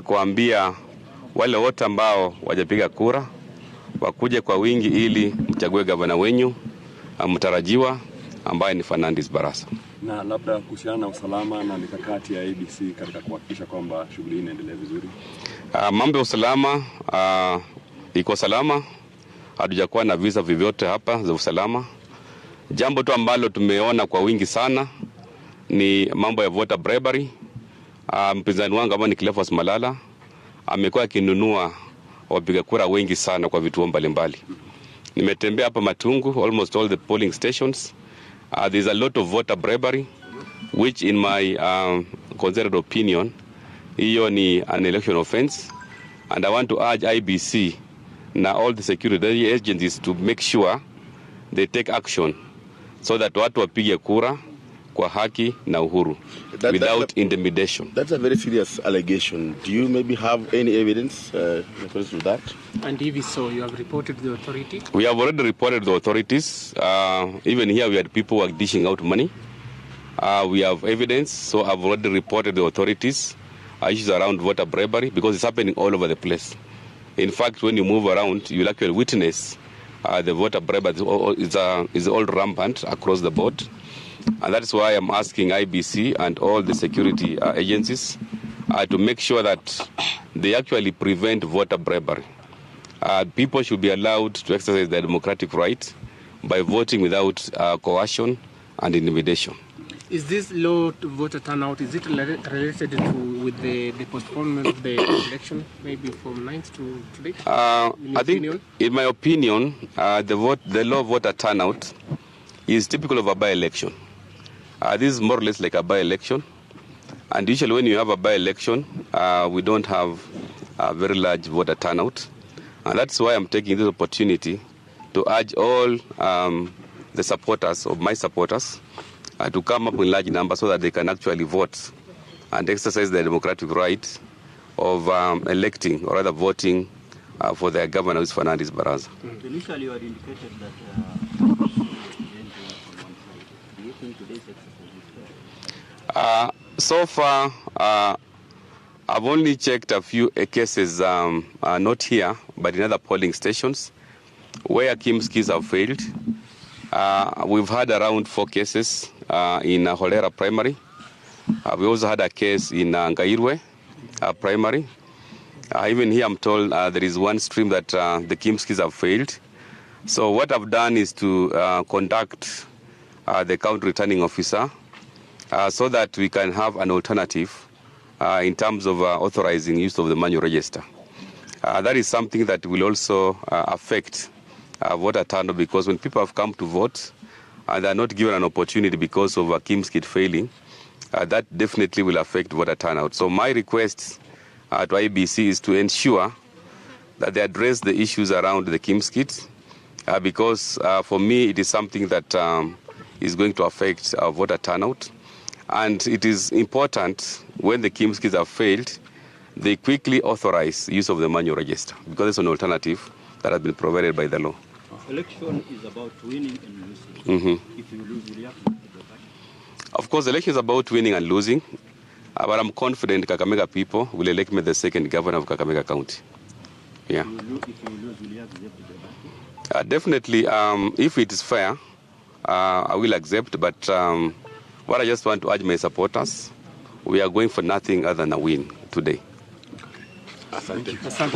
kuambia wale wote ambao wajapiga kura wakuje kwa wingi ili mchague gavana wenyu mtarajiwa ambaye ni Fernandes Barasa. Na labda kuhusiana na usalama na mikakati ya ABC katika kuhakikisha kwamba shughuli hii inaendelea vizuri. Mambo ya usalama iko salama. Hatujakuwa na visa vyovyote hapa za usalama. Jambo tu ambalo tumeona kwa wingi sana ni mambo ya voter bribery. Mpinzani wangu ambaye ni Malala amekuwa akinunua wapiga kura wengi sana kwa vituo mbalimbali. Nimetembea hapa Matungu, almost all the polling stations. There's a lot of voter bribery, which in my considered opinion, hiyo ni an election offense. And I want to urge IBC and all the security agencies to make sure they take action so that watu wapige kura kwa haki na uhuru without intimidation. That's a very serious allegation. Do you maybe have any evidence in reference to that? And if so, you have reported the authority? We have already reported the authorities. Even here we had people who are dishing out money. We have evidence, so I've already reported the authorities. Issues around voter bribery because it's happening all over the place. In fact, when you move around, you'll actually witness the voter bribery is all rampant across the board. And that's why I'm asking IBC and all the security agencies to make sure that they actually prevent voter bribery. People should be allowed to exercise their democratic right by voting without coercion and intimidation. Is this low voter turnout, is it related with the postponement of the election, maybe from 9th to today? I think, in my opinion, the low voter turnout is typical of a by-election. This is more or less like a by-election. And usually when you have a by-election, we don't have a very large voter turnout. And that's why I'm taking this opportunity to urge all the supporters of my supporters to come up in large numbers so that they can actually vote and exercise their democratic right of electing or rather voting for their governor, who is Fernandes Barasa. Initially, you had indicated that do you think today's exercise is fair? So far, I've only checked a few cases, not here, but in other polling stations, where Kimskis have failed. We've had around 4 cases in Holera primary. We also had a case in Ngairwe primary. Even here I'm told there is one stream that the Kimskis have failed. So what I've done is to contact the county returning officer so that we can have an alternative in terms of authorizing use of the manual register. That is something that will also affect voter turnout, because when people have come to vote and they are not given an opportunity because of a Kimskit failing, that definitely will affect voter turnout. So my request to IBC is to ensure that they address the issues around the Kimskit, because for me it is something that is going to affect voter turnout. And it is important when the Kimskits have failed, they quickly authorize use of the manual register, because it's an alternative that has been provided by the law. Election is about winning and losing. If you lose, will you have to go back? Of course, the election is about winning and losing, but I'm confident Kakamega people will elect me the second governor of Kakamega County. Yeah. If you lose, will you have to go back? Definitely, if it is fair, I will accept, but what I just want to urge my supporters, we are going for nothing other than a win today. Thank you.